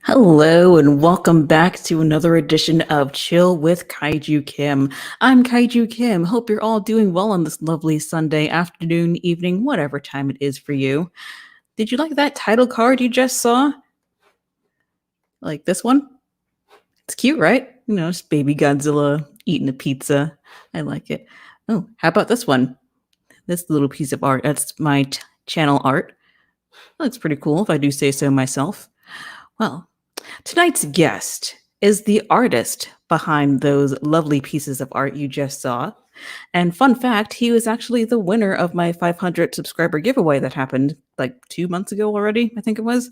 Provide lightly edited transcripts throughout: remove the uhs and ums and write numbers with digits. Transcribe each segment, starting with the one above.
Hello and welcome back to another edition of Chill with Kaiju Kim. I'm Kaiju Kim. Hope you're all doing well on this lovely Sunday afternoon, evening, whatever time it is for you. Did you like that title card you just saw? Like this one? It's cute, right? You know, it's baby Godzilla eating a pizza. I like it. Oh, how about this one? This little piece of art. That's my channel art. Looks pretty cool if I do say so myself. Well, tonight's guest is the artist behind those lovely pieces of art you just saw. And fun fact, he was actually the winner of my 500 subscriber giveaway that happened like 2 months ago already, I think it was.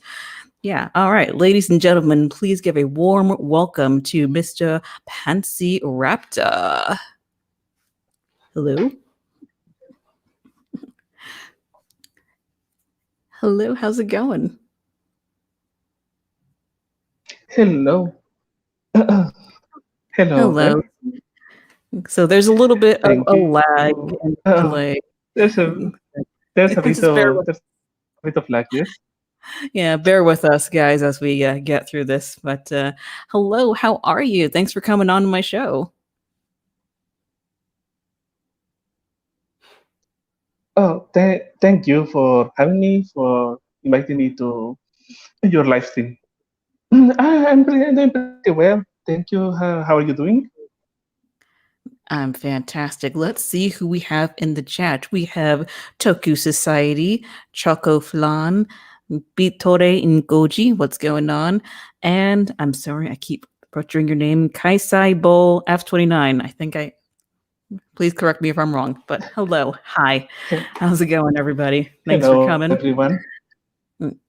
Yeah. All right. Ladies and gentlemen, please give a warm welcome to Mr. Panciraptor. Hello. Hello. How's it going? Hello. Hello. Hello. So there's a little bit of a lag and delay. There's a bit of lag, yes. Yeah, bear with us, guys, as we get through this. But hello, how are you? Thanks for coming on my show. Oh, thank you for having me, for inviting me to your live stream. I'm doing pretty well. Thank you. How are you doing? I'm fantastic. Let's see who we have in the chat. We have Toku Society, Choco Flan, Bitore Ngoji, what's going on? And I'm sorry, I keep butchering your name, Kaisai Bowl F29. Please correct me if I'm wrong, but hello. Hi. How's it going, everybody? Thanks for coming. Everyone.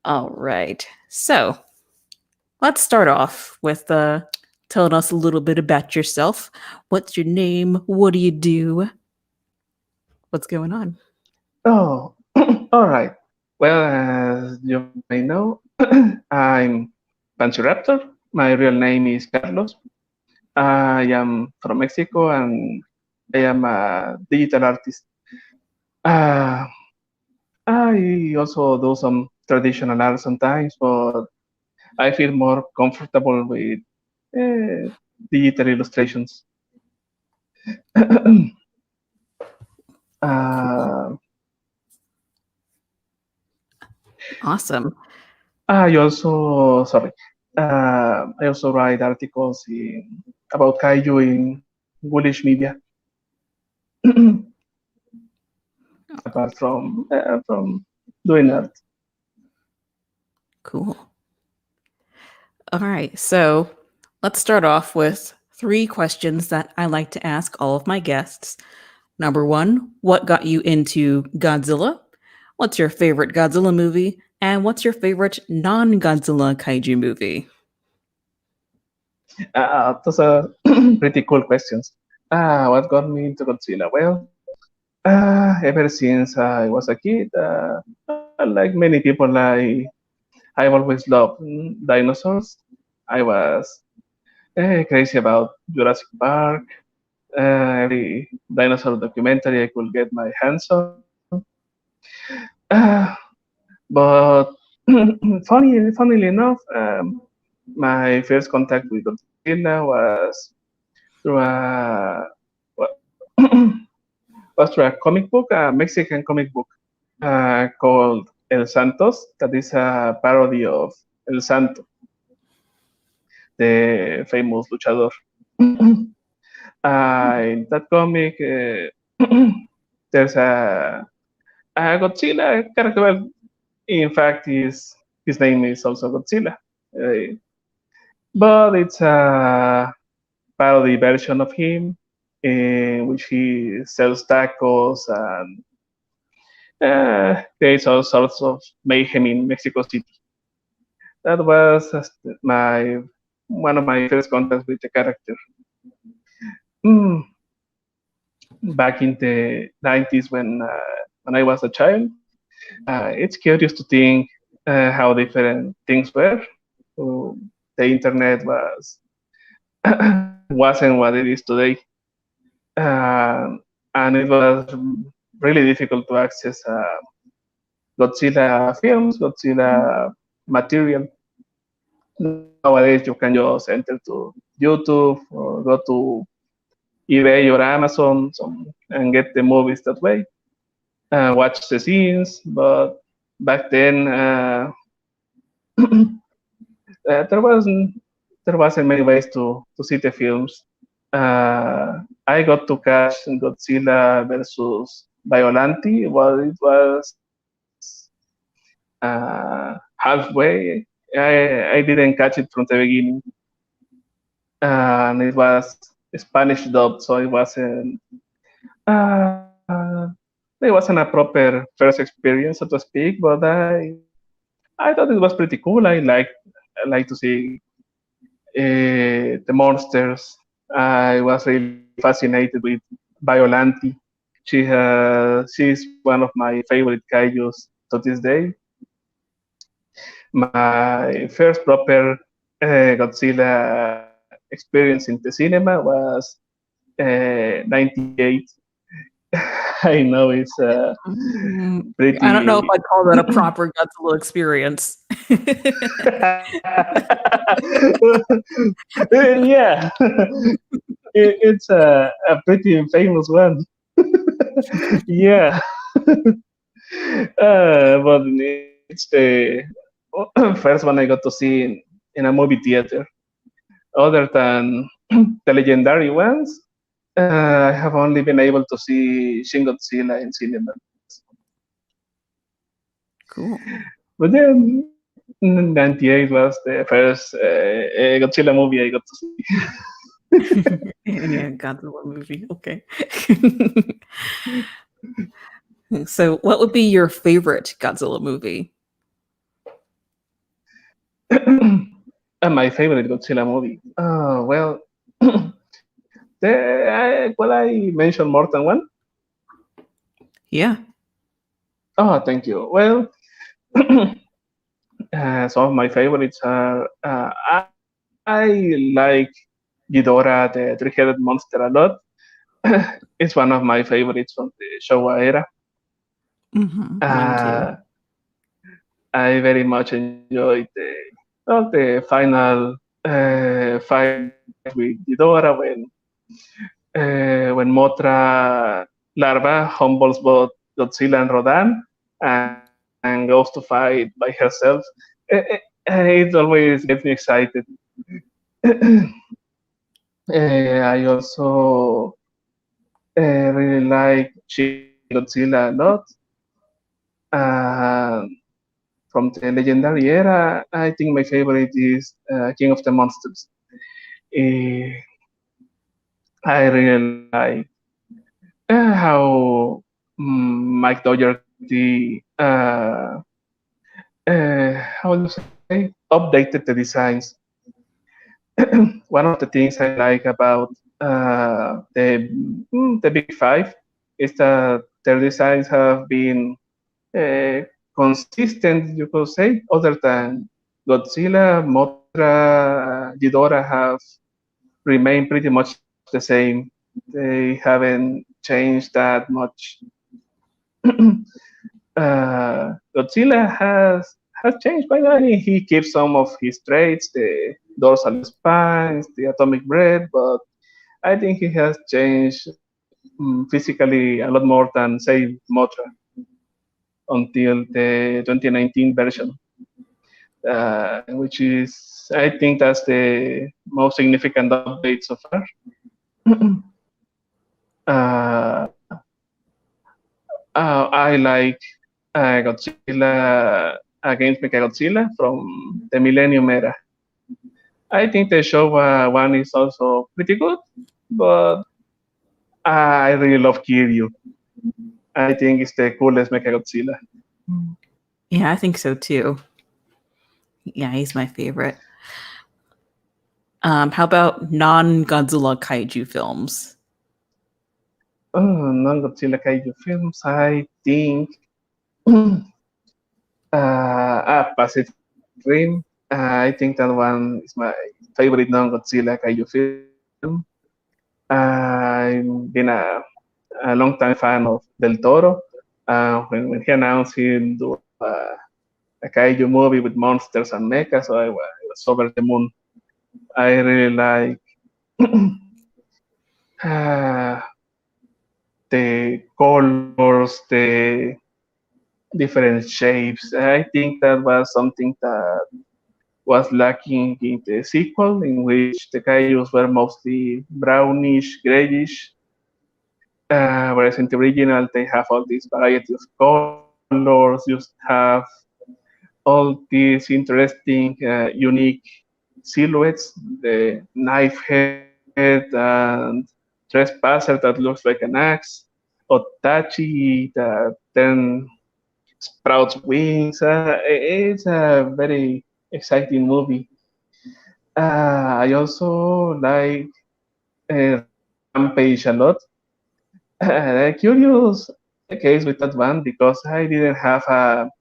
All right. So let's start off with telling us a little bit about yourself. What's your name? What do you do? What's going on? Oh, all right. Well, as you may know, I'm Panciraptor. My real name is Carlos. I am from Mexico and I am a digital artist. I also do some traditional art sometimes, but I feel more comfortable with digital illustrations. Awesome. I also write articles about Kaiju in Woolish media. Apart from doing art. Cool. All right, so let's start off with 3 questions that I like to ask all of my guests. Number 1, what got you into Godzilla? What's your favorite Godzilla movie? And what's your favorite non-Godzilla kaiju movie? Those are pretty cool questions. What got me into Godzilla? Well, ever since I was a kid, like many people, I've always loved dinosaurs. I was crazy about Jurassic Park, every dinosaur documentary I could get my hands on. But funnily enough, my first contact with Godzilla was through a comic book, a Mexican comic book called El Santos, that is a parody of El Santo, the famous luchador. In that comic, there's a Godzilla character. Well, in fact, his name is also Godzilla, but it's a parody version of him in which he sells tacos and creates all sorts of mayhem in Mexico City. That was one of my first contacts with the character. back in the 90s when I was a child. It's curious to think how different things were. So the internet wasn't what it is today, and it was really difficult to access Godzilla films, Godzilla material. Nowadays, you can just enter to YouTube or go to eBay or Amazon and get the movies that way. Watch the scenes, but back then there wasn't many ways to see the films. I got to catch Godzilla versus Biollante while it was halfway. I didn't catch it from the beginning, and it was Spanish dubbed, so uh, it wasn't a proper first experience, so to speak. But I thought it was pretty cool. I like to see the monsters. I was really fascinated with Biollante. She's one of my favorite kaijus to this day. My first proper Godzilla experience in the cinema was 98. I know it's I don't know if pretty. I'd call that a proper Godzilla experience. Yeah, it's a pretty famous one. Yeah, but it's the first one I got to see in a movie theater. Other than the legendary ones, I have only been able to see Shin Godzilla in cinemas. Cool. But then 98 was the first Godzilla movie I got to see. Yeah, Godzilla movie. Okay. So, what would be your favorite Godzilla movie? My favorite Godzilla movie. Well, I mentioned more than one. Yeah. Oh, thank you. Well, some of my favorites are I like Ghidorah, the three-headed monster, a lot. It's one of my favorites from the Showa era. Mine too. I very much enjoyed the final fight with Ghidorah when Motra Larva humbles both Godzilla and Rodan and goes to fight by herself. It always gets me excited. I also really like Shin Godzilla a lot. Uh, from the legendary era, I think my favorite is King of the Monsters. Uh, I really like how Mike Dougherty, how do you say, updated the designs. One of the things I like about the Big Five is that their designs have been uh, consistent, you could say, other than Godzilla, Mothra, Ghidorah have remained pretty much the same. They haven't changed that much. Godzilla has changed by now. He keeps some of his traits, the dorsal spines, the atomic breath, but I think he has changed physically a lot more than, say, Motra until the 2019 version, which is, I think that's the most significant update so far. uh, I like Godzilla against Mechagodzilla from the Millennium era. I think the Showa one is also pretty good, but I really love Kiryu. I think it's the coolest Mechagodzilla. Yeah, I think so too. Yeah, he's my favorite. How about non-Godzilla kaiju films? non-Godzilla kaiju films, I think Pacific Rim. I think that one is my favorite non-Godzilla kaiju film. I've been a long time fan of Del Toro. When he announced he'll do a kaiju movie with monsters and mechas, so I was over the moon. I really like uh, the colors, the different shapes. I think that was something that was lacking in the sequel, in which the kaijus were mostly brownish, grayish, whereas in the original they have all these variety of colors. You have all these interesting, unique silhouettes, the knife head and trespasser that looks like an axe, Otachi that then sprouts wings. It's a very exciting movie. I also like Rampage a lot. Curious case with that one because I didn't have a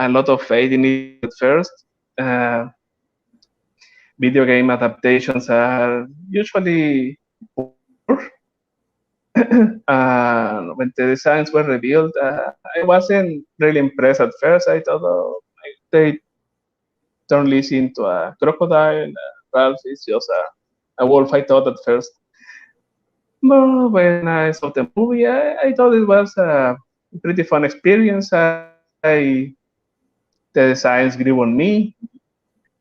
lot of faith in it at first. Uh, Video game adaptations are usually poor. When the designs were revealed, I wasn't really impressed at first. I thought, oh, they turned Liz into a crocodile. Ralph is just a wolf, I thought at first. But when I saw the movie, I thought it was a pretty fun experience. The designs grew on me.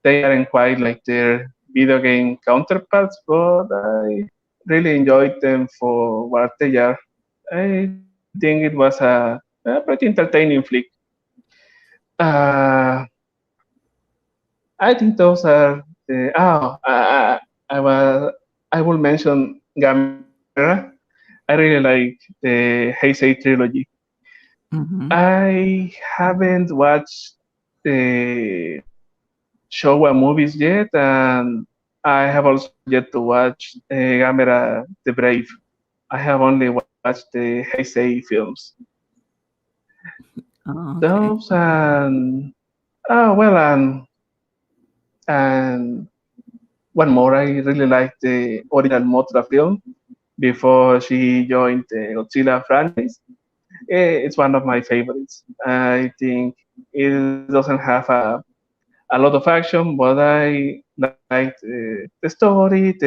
They aren't quite like their video game counterparts, but I really enjoyed them for what they are. I think it was a pretty entertaining flick. Uh, I think those are the. I was. I will mention Gamera. I really like the Heisei trilogy. Mm-hmm. I haven't watched the Showa movies yet, and I have also yet to watch Gamera the Brave. I have only watched the Heisei films. Oh, okay. Those and well, and one more. I really like the original Motra film before she joined the Godzilla franchise. It's one of my favorites. I think it doesn't have a lot of action, but I like the story.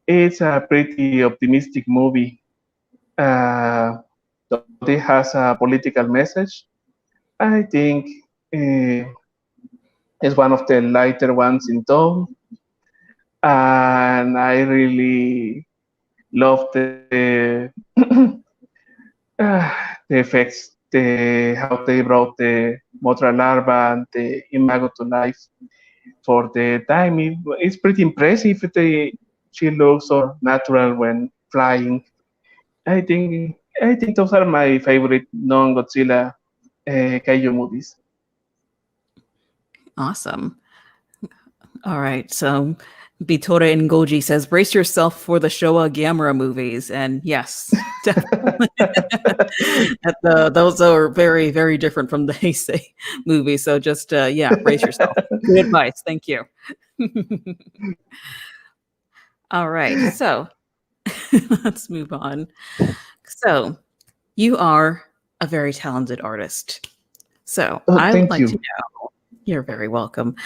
It's a pretty optimistic movie, though it has a political message. I think uh, it's one of the lighter ones in tone, and I really love the effects, how they brought the Motra larva and the imago to life for the time. It's pretty impressive. She looks so natural when flying. I think those are my favorite non-Godzilla kaiju movies. Awesome. All right. So Bitore and Goji says, brace yourself for the Showa Gamera movies. And yes, definitely. Those are very, very different from the Heisei movie. So just, yeah, brace yourself. Good advice. Thank you. All right. So let's move on. So you are a very talented artist. So Oh, I would thank like to you. know, you're very welcome.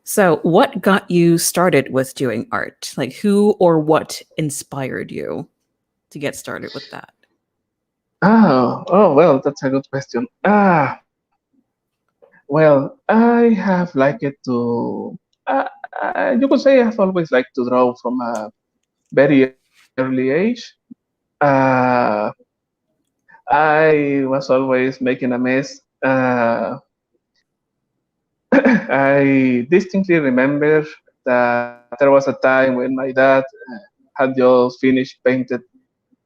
So, what got you started with doing art? Like, who or what inspired you to get started with that? Well, that's a good question. Well, I have liked to. You could say I have always liked to draw from a very early age. Uh, I was always making a mess. I distinctly remember that there was a time when my dad had just finished painted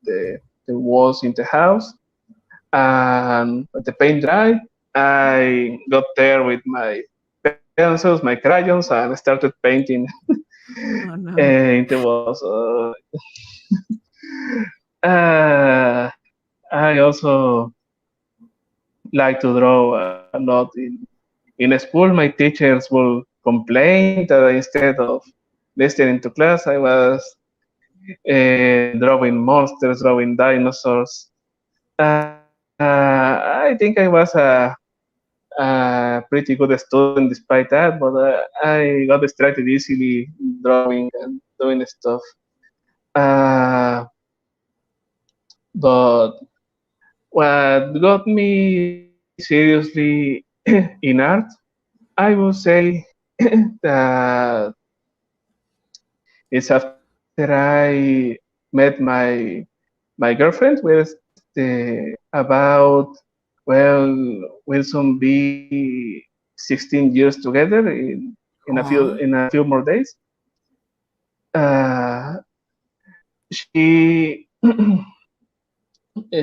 the walls in the house, and when the paint dried, I got there with my pencils, my crayons, and started painting Oh no. into walls. Uh, I also like to draw a lot in school. My teachers will complain that instead of listening to class, I was drawing monsters, drawing dinosaurs. I think I was a pretty good student despite that, but I got distracted easily drawing and doing stuff. Uh, but what got me seriously in art, I would say that it's after I met my girlfriend. We're about, well, we'll soon be 16 years together Aw. in a few more days. Uh, she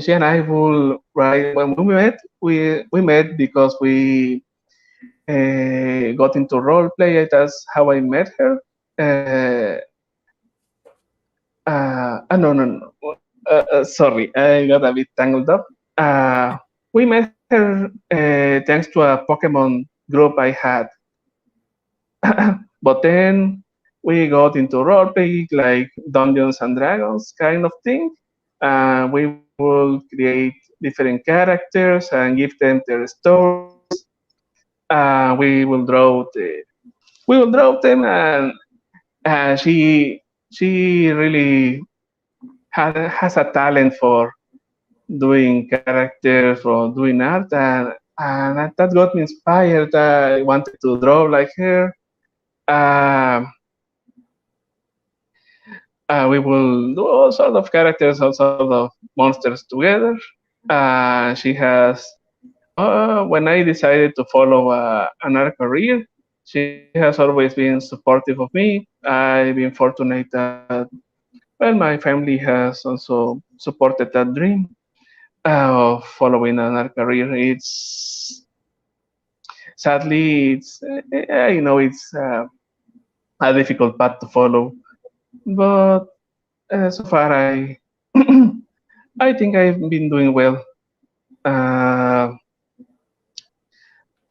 she and I will write when we met. We met because we got into role play. That's how I met her. Uh, no, no, no. Sorry, I got a bit tangled up. Uh, we met her thanks to a Pokemon group I had. But then we got into roleplay, like Dungeons and Dragons kind of thing. We will create different characters and give them their stories. We will draw them, and she really has a talent for doing characters or doing art, and that got me inspired. I wanted to draw like her. Um, we will do all sort of characters, all sort of monsters together. She has, when I decided to follow an art career, she has always been supportive of me. I've been fortunate that, well, my family has also supported that dream of following an art career. Sadly, I know it's a difficult path to follow, but so far I think I've been doing well. Uh,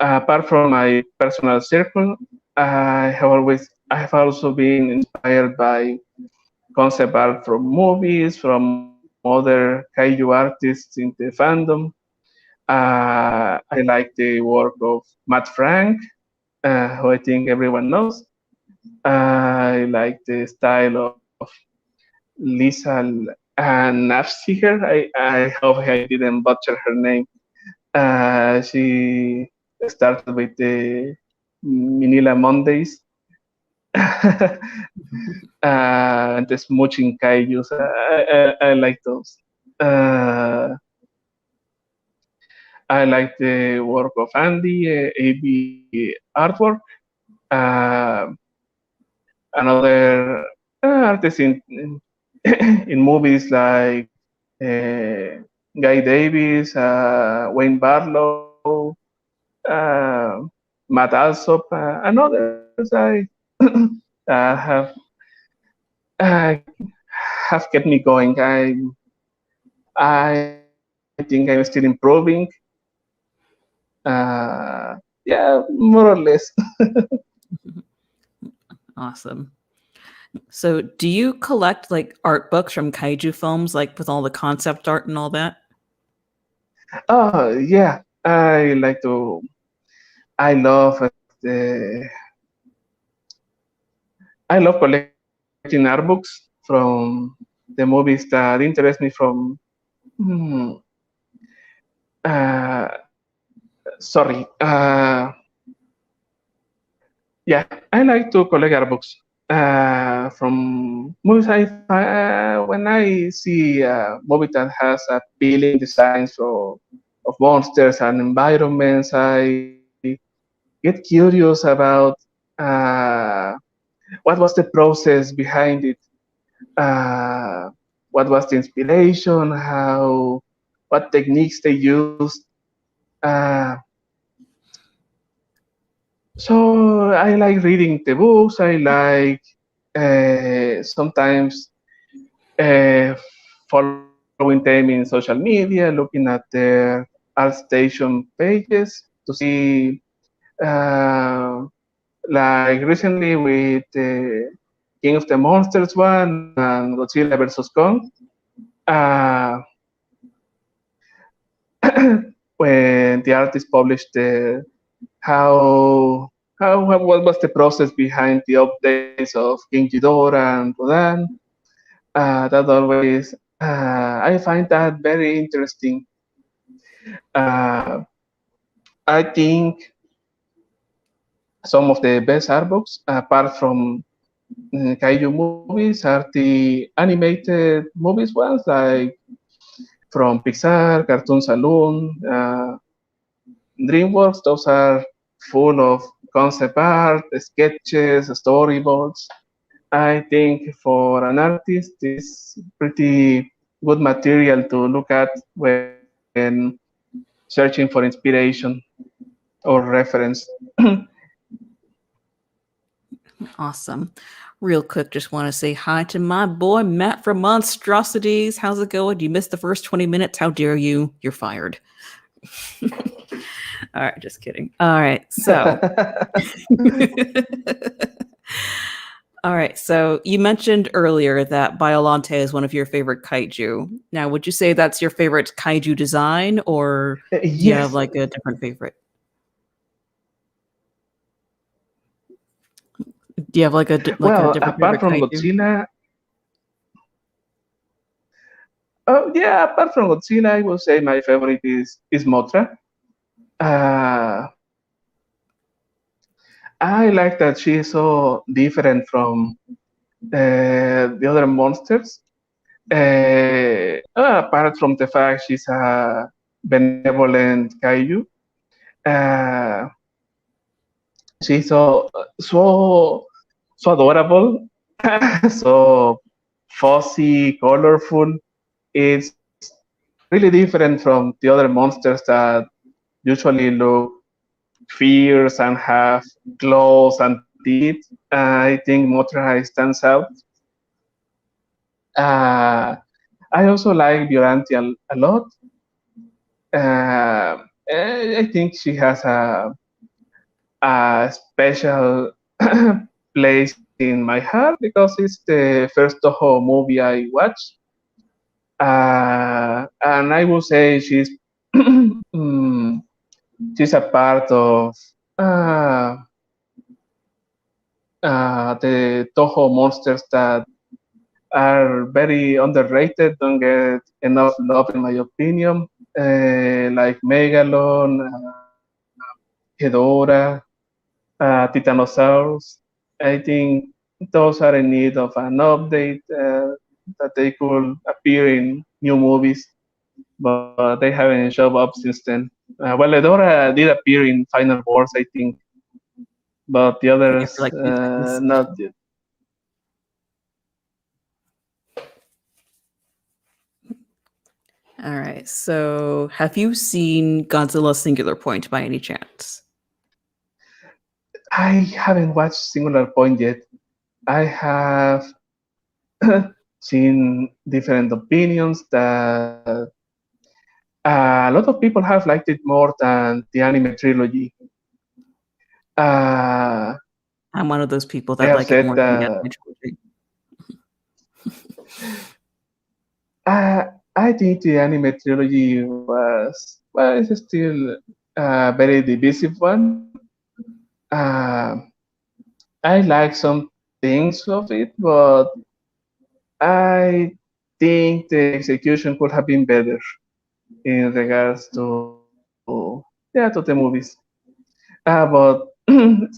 Apart from my personal circle, I have also been inspired by concept art from movies, from other kaiju artists in the fandom. I like the work of Matt Frank, who I think everyone knows. I like the style of Lisa Nafsiger. I hope I didn't butcher her name. She started with the Manila Mondays and the smooching kaijus. I like those. Uh, I like the work of Andy, AB artwork. Uh, Another artist in movies like Guy Davis, Wayne Barlow, uh, Matt Alsop, and others. Have uh, have kept me going. I think I'm still improving. Yeah, more or less. Awesome. So, do you collect like art books from kaiju films, like with all the concept art and all that? Oh yeah, I like to. I love I love collecting art books from the movies that interest me from. Hmm, sorry. Yeah, I like to collect art books from movies. When I see a movie that has appealing designs of monsters and environments, I get curious about uh, what was the process behind it, uh, what was the inspiration, what techniques they used. Uh, so I like reading the books. I like sometimes uh, following following them in social media, looking at their ArtStation pages to see, uh, like recently with the King of the Monsters one and Godzilla versus Kong. Uh, when the artist published how what was the process behind the updates of King Ghidorah and Rodan. That always I find that very interesting. Uh, I think some of the best art books, apart from kaiju movies, are the animated movies ones, like from Pixar, Cartoon Saloon, DreamWorks. Those are full of concept art, sketches, storyboards. I think for an artist, it's pretty good material to look at when searching for inspiration or reference. Awesome. Real quick, just want to say hi to my boy Matt from Monstrosities. How's it going? You missed the first 20 minutes. How dare you? You're fired. All right, just kidding. All right, so. All right, so you mentioned earlier that Biollante is one of your favorite kaiju. Now, would you say that's your favorite kaiju design, or do you have Yes. like a different favorite? Do you have like a Well, different apart favorite from kaiju? Godzilla, oh yeah, apart from Godzilla, I will say my favorite is Motra. Uh, I like that she's so different from the other monsters. Apart from the fact she's a benevolent kaiju, uh, she's so adorable, so fuzzy, colorful. It's really different from the other monsters that usually look fierce and have claws and teeth. I think Motra stands out. Uh, I also like Vioranti a lot. I think she has a special place in my heart because it's the first Toho movie I watched. And I would say mm, she's a part of uh, the Toho monsters that are very underrated, don't get enough love in my opinion, like Megalon, Hedora, Titanosaurus. I think those are in need of an update that they could appear in new movies, but they haven't shown up since then. Well, Hedora did appear in Final Wars, I think, but the Yeah, for others like 2 seconds. not yet. All right. So, have you seen Godzilla Singular Point by any chance? I haven't watched Singular Point yet. I have seen different opinions that a lot of people have liked it more than the anime trilogy. Uh, I'm one of those people they that have like it said more than the that anime trilogy. I think the anime trilogy was, well, it's still a very divisive one. Uh, I like some things of it, but I think the execution could have been better in regards to the movies. But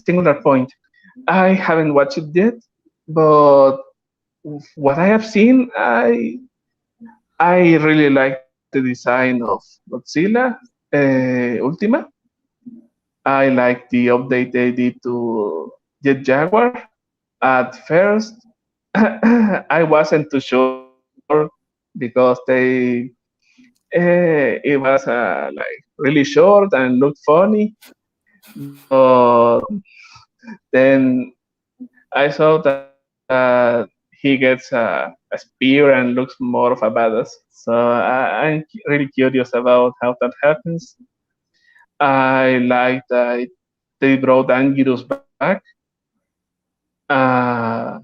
singular point, I haven't watched it yet, but what I have seen, I really like the design of Godzilla Ultima. I like the update they did to Jet Jaguar. At first, I wasn't too sure because it was like really short and looked funny, but then I saw that he he gets a spear and looks more of a badass. So I'm really curious about how that happens. I like that they brought Anguirus back. Uh,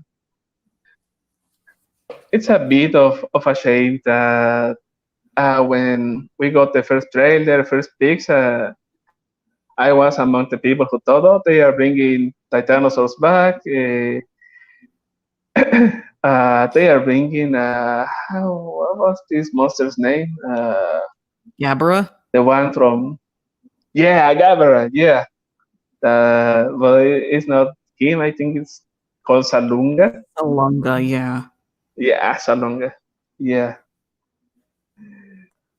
it's a bit of a shame that when we got the first trailer, first pics, I was among the people who thought, oh, they are bringing Titanosaurs back. They are bringing, what was this monster's name? Gabara? The one from, yeah, Gabara, yeah. But it's not him. I think it's called Salunga. Alunga, yeah. Yeah, Salunga. Yeah.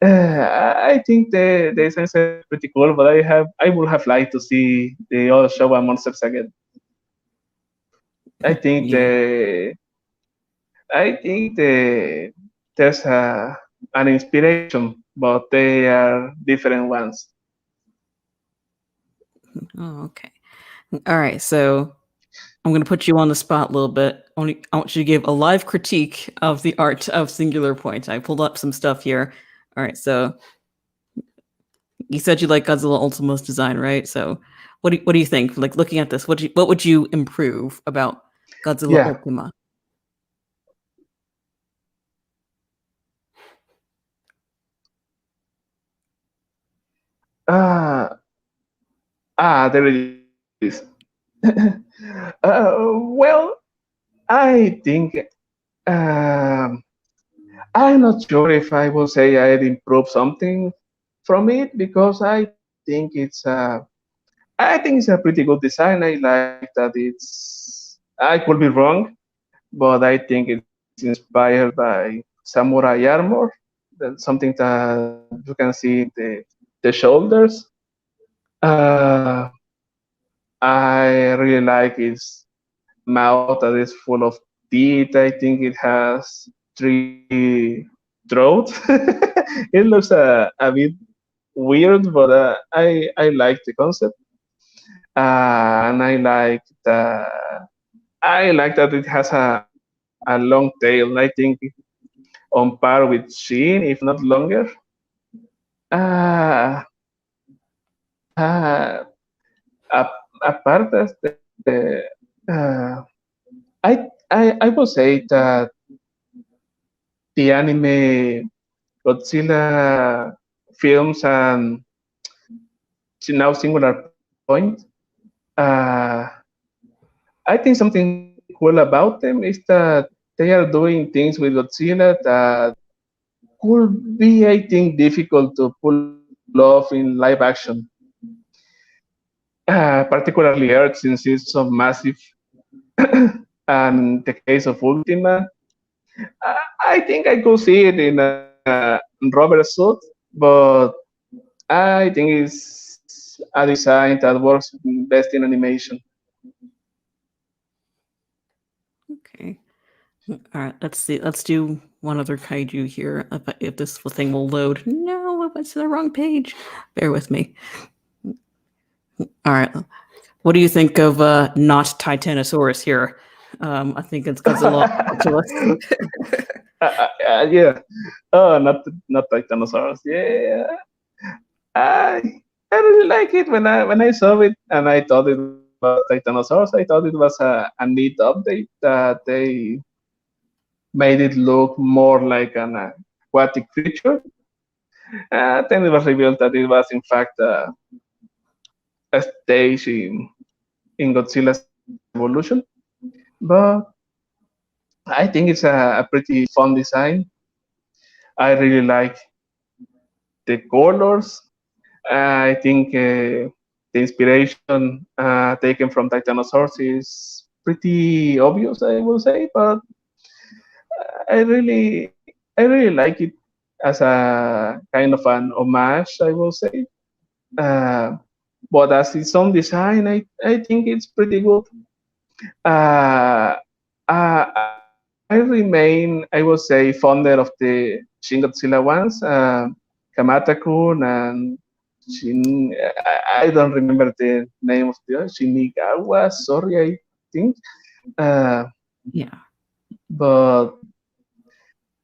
I think the essence is pretty cool, but I would have liked to see the old Showa monsters again. I think Yeah. the I think there's an inspiration, but they are different ones. Oh, okay. All right, so I'm going to put you on the spot a little bit. I want you to give a live critique of the art of Singular Point. I pulled up some stuff here. All right, so you said you like Godzilla Ultima's design, right? So what do you think? Like looking at this, what would you improve about Godzilla Yeah. Ultima? Ah, there it is. Well, I think I'm not sure if I will say I'd improve something from it because I think it's a pretty good design. I like that I could be wrong, but I think it's inspired by samurai armor. That's something that you can see in the shoulders. Uh, I really like its mouth that is full of teeth. I think it has three throats. It looks a bit weird, but I like the concept, and I like that it has a long tail. I think on par with Shin, if not longer. Uh, uh, Apart of uh, I will say that the anime Godzilla films and now Singular Point, uh, I think something cool about them is that they are doing things with Godzilla that could be, I think, difficult to pull off in live action. Particularly Earth, since it's so massive. And the case of Ultima, I think I could see it in a rubber suit, but I think it's a design that works best in animation. Okay. All right, let's see. Let's do one other kaiju here. If this thing will load. No, I went to the wrong page. Bear with me. All right. What do you think of not Titanosaurus here? I think it's Godzilla. Yeah. Oh, not Titanosaurus. Yeah. I I really like it when I saw it and I thought it was Titanosaurus. I thought it was a neat update that they made it look more like an aquatic creature. Then it was revealed that it was in fact a stage in Godzilla's evolution. But I think it's a pretty fun design. I really like the colors. I think the inspiration taken from Titanosaurus is pretty obvious, I will say, but I really like it as a kind of an homage, I will say. Uh, but as its own design, I think it's pretty good. Uh, I remain, I will say, fonder of the Shin Godzilla ones, Kamata-kun and I don't remember the name of the Shinigawa. Sorry, I think. Uh, Yeah. but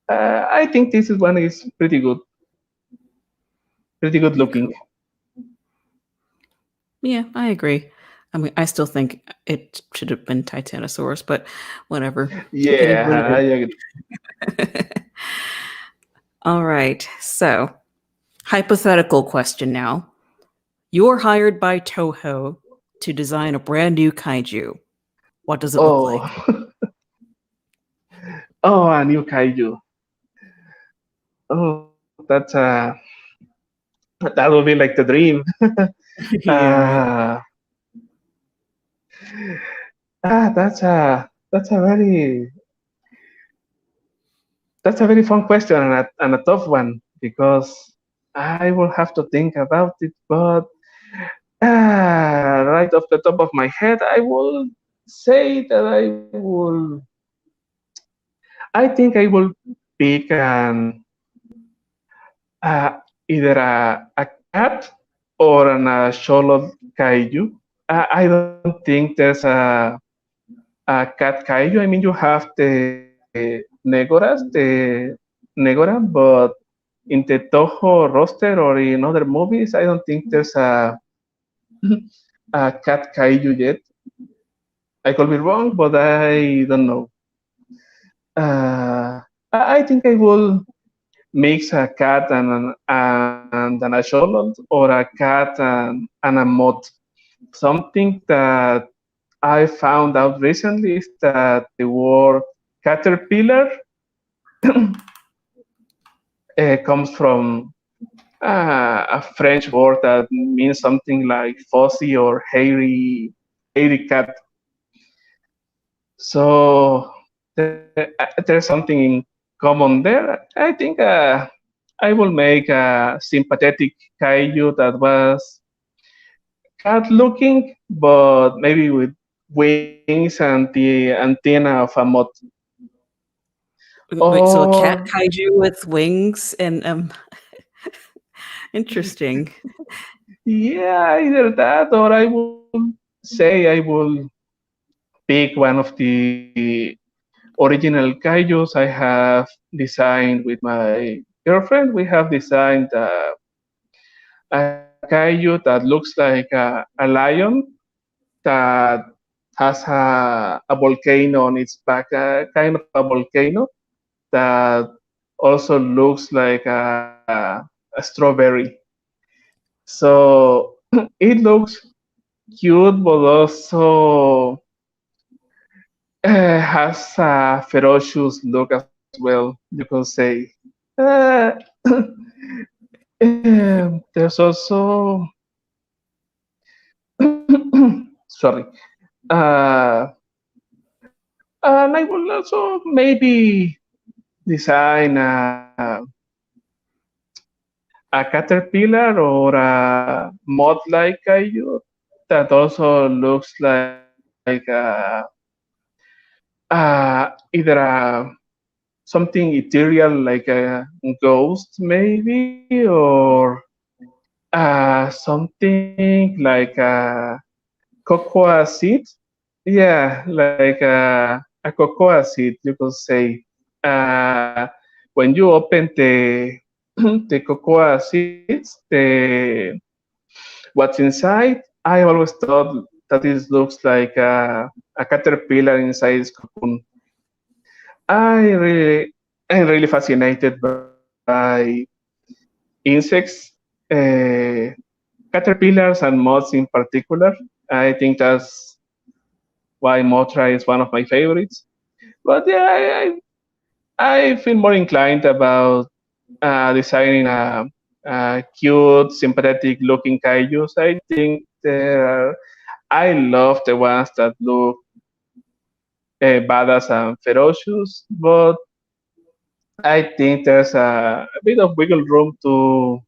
I think this is one is pretty good looking. Cool. Yeah, I agree. I mean, I still think it should have been Titanosaurus, but whatever. It is what Yeah, I it agree. is. All right. So, hypothetical question now. You're hired by Toho to design a brand new kaiju. What does it look Oh, like? oh, a new kaiju. Oh, that would be like the dream. Yeah, right. Uh, that's a very fun question and a tough one because I will have to think about it. But right off the top of my head, I will say that I think I will pick uh, either a cat or a solo kaiju. I don't think there's a cat kaiju. I mean, you have the Negora, but in the Toho roster or in other movies, I don't think there's a cat kaiju yet. I could be wrong, but I don't know. I think I will mix a cat and an axolotl or a cat and a moth. Something that I found out recently is that the word caterpillar comes from a French word that means something like fuzzy or hairy cat. So there's something in common there. I think I will make a sympathetic kaiju that was cat looking, but maybe with wings and the antenna of a moth. Wait, so a cat Or kaiju with wings and interesting. yeah, either that or I will say I will pick one of the original kaijus I have designed with my girlfriend. We have designed a kaiju that looks like a lion that has a volcano on its back, kind of a volcano that also looks like a strawberry. So it looks cute, but also has a ferocious look as well, you could say. Uh, there's also, sorry, uh, and I will also maybe design a caterpillar or a moth-like kaiju that also looks like either something ethereal like a ghost maybe or something like a cocoa seed. Yeah, like a cocoa seed, you could say. Uh, when you open the cocoa seeds, what's inside, I always thought that it looks like a caterpillar inside its cocoon. I really am really fascinated by insects, uh, caterpillars and moths in particular. I think that's why Motra is one of my favorites. But yeah, I feel more inclined about designing a cute, sympathetic looking kaijus. I think I love the ones that look badass and ferocious, but I think there's a bit of wiggle room to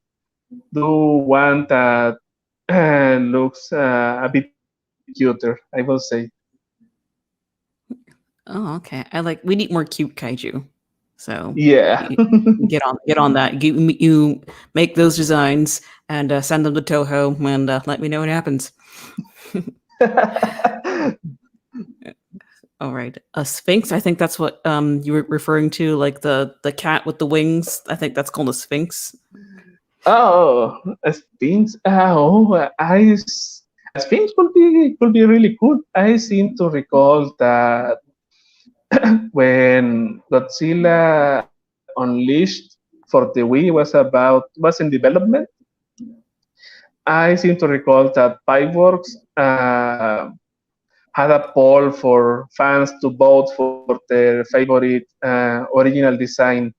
do one that looks a bit cuter, I will say. Oh, okay. We need more cute kaiju. So Yeah. you get on that. You make those designs and send them to Toho and let me know what happens. All right. A sphinx. I think that's what you were referring to, like the cat with the wings. I think that's called a sphinx. Oh, a Sphinx. A Sphinx could be really cool. I seem to recall that when Godzilla Unleashed for the Wii was in development, I seem to recall that Pipeworks had a poll for fans to vote for their favorite original design.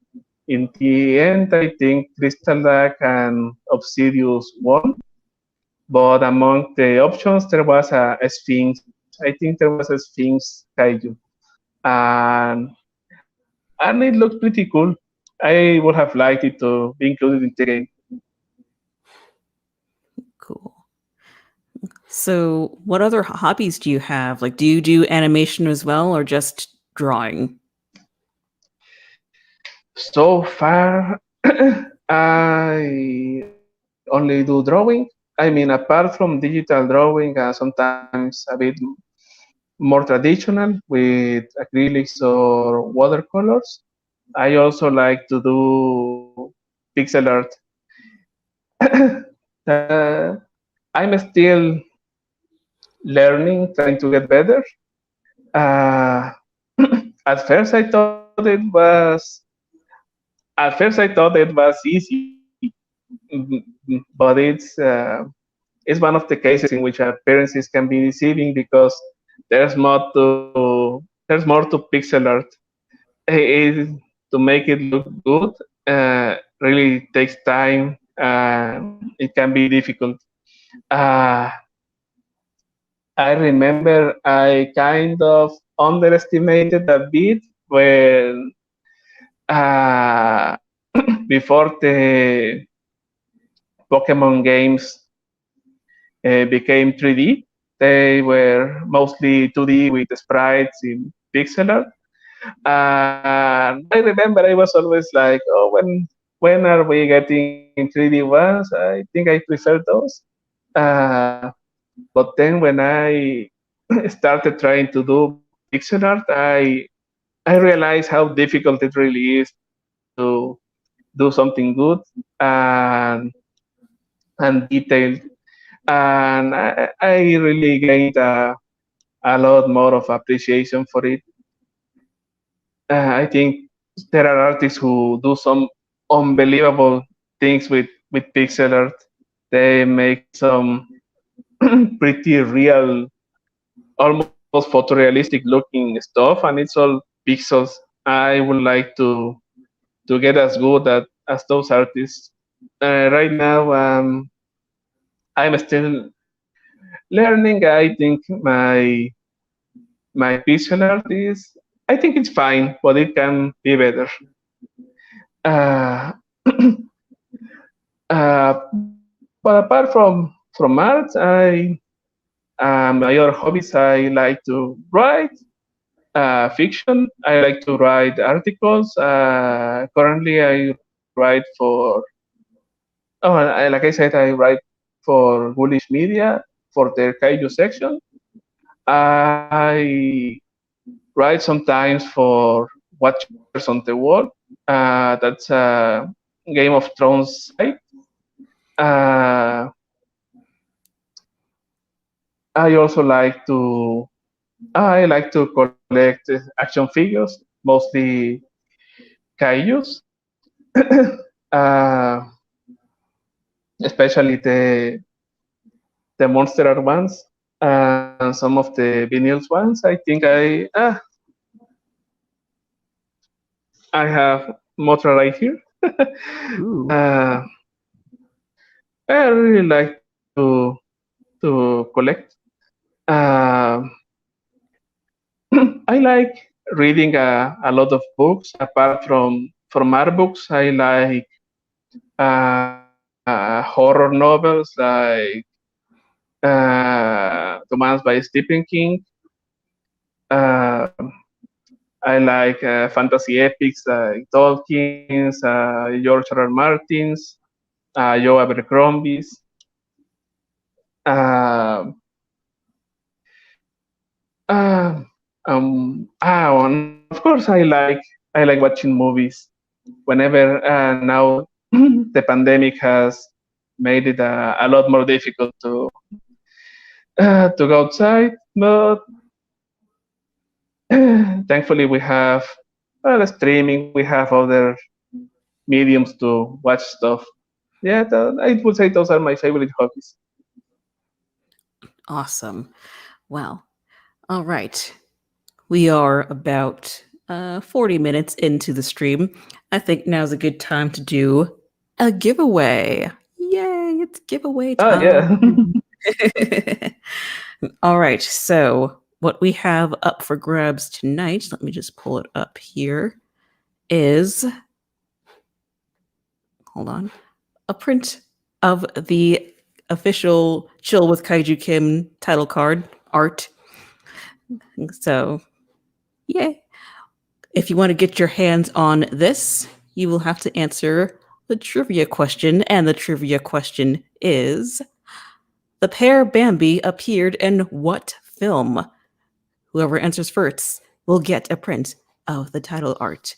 In the end, I think Crystal Lake and Obsidius won, but among the options, there was a Sphinx. I think there was a Sphinx Kaiju. And, and it looked pretty cool. I would have liked it to be included in the game. Cool. So, what other hobbies do you have? Like, do you do animation as well, or just drawing? So far, I only do drawing. I mean, apart from digital drawing, sometimes a bit more traditional with acrylics or watercolors. I also like to do pixel art. uh, I'm still learning, trying to get better. Uh, at first I thought it was easy, but it's one of the cases in which appearances can be deceiving because there's more there's more to pixel art. It, to make it look good really takes time. It can be difficult. Uh, I remember I kind of underestimated a bit when uh, before the Pokemon games became 3D. They were mostly 2D with sprites in pixel art. And I remember I was always like, oh, when are we getting 3D ones? I think I prefer those. Uh, but then when I started trying to do pixel art, I realized how difficult it really is to do something good and and detailed. And I really gained a lot more of appreciation for it. I think there are artists who do some unbelievable things with pixel art. They make some pretty real, almost photorealistic looking stuff, and it's all pixels. I would like to get as good as those artists. Right now, I'm still learning. I think my pixel art is. I think it's fine, but it can be better. Uh, but apart from art, my other hobbies, I like to write fiction. I like to write articles. Currently, I write for like I said, I write for Ghoulish Media for their Kaiju section. I write sometimes for Watchers on the Wall. That's a Game of Thrones site. Uh, I also like to collect action figures, mostly kaijus, uh, especially the monster art ones and some of the vinyls ones. I think I have Motra right here. Ooh. uh, I really like to collect. Uh, I like reading a lot of books. Apart from art books, I like horror novels like the ones by Stephen King. Uh, I like fantasy epics like Tolkien's, George R. R. Martin's, Joe Abercrombie's. Uh, uh, And of course, I like watching movies. Whenever now the pandemic has made it a lot more difficult to go outside, but thankfully we have streaming. We have other mediums to watch stuff. Yeah, I would say those are my favorite hobbies. Awesome. Well, all right. We are about 40 minutes into the stream. I think now's a good time to do a giveaway. Yay, it's giveaway Oh time. yeah. All right, so what we have up for grabs tonight, let me just pull it up here, is, hold on, a print of the official Chill with Kaiju Kim title card art. So, yay. If you want to get your hands on this, you will have to answer the trivia question. And the trivia question is, the pair Bambi appeared in what film? Whoever answers first will get a print of the title art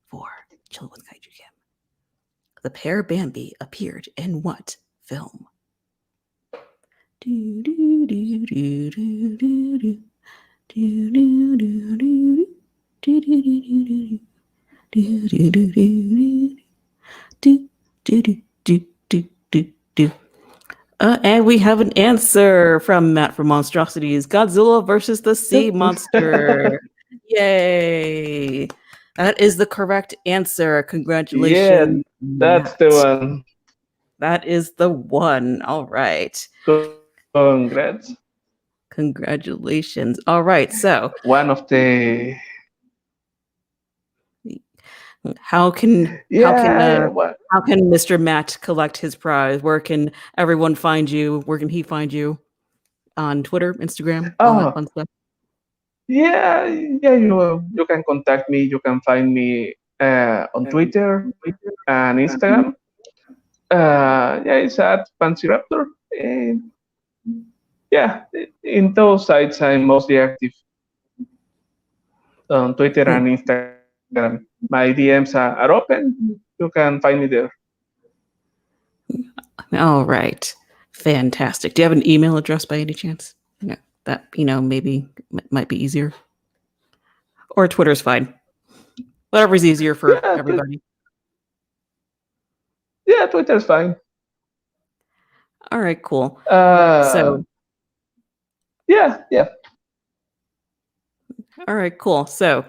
for Chill with Kaiju Kim. The pair Bambi appeared in what film? Do, do, do, do, do, do, do. Do, do, do, do, do, do, do, do, do, do, do, do, do, do, do, do, do, do. And we have an answer from Matt from Monstrosities. Godzilla versus the Sea Monster. Yay. That is the correct answer. Congratulations. Yeah, that's the Matt. one. That is the one. All right. Congrats. Congratulations. All right. So One of the how can Mr. Matt collect his prize? Where can everyone find you? Where can he find you? On Twitter, Instagram, all that fun stuff. Yeah, you can contact me. You can find me on Twitter and Instagram. Yeah, it's at Panciraptor. And yeah, in those sites I'm mostly active on Twitter and Instagram. My DMs are open. You can find me there. All right. Fantastic. Do you have an email address by any chance? No, that, maybe might be easier. Or Twitter's fine. Whatever's easier for everybody. Yeah, Twitter's fine. All right, cool. So yeah. All right, cool. So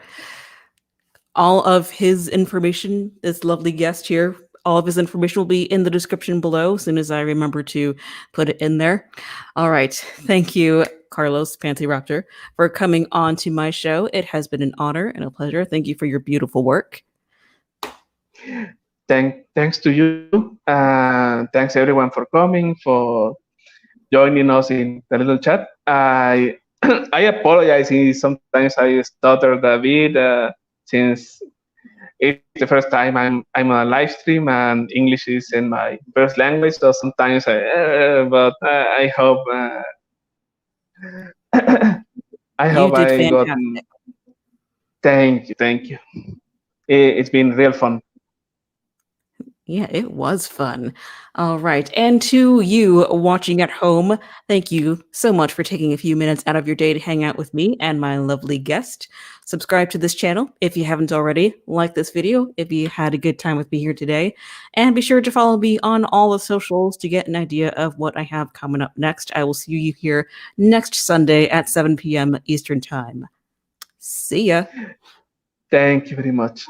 all of his information, this lovely guest here, all of his information will be in the description below as soon as I remember to put it in there. All right. Thank you, Carlos Panciraptor, for coming on to my show. It has been an honor and a pleasure. Thank you for your beautiful work. Thanks to you. Thanks everyone for coming, for joining us in the little chat. I I apologize if sometimes I stuttered a bit since it's the first time I'm on a live stream and English isn't my first language, so sometimes but I hope I hope did I got. fantastic. Thank you. It's been real fun. Yeah, it was fun. All right. And to you watching at home, thank you so much for taking a few minutes out of your day to hang out with me and my lovely guest. Subscribe to this channel if you haven't already. Like this video if you had a good time with me here today. And be sure to follow me on all the socials to get an idea of what I have coming up next. I will see you here next Sunday at 7 p.m. Eastern Time. See ya. Thank you very much.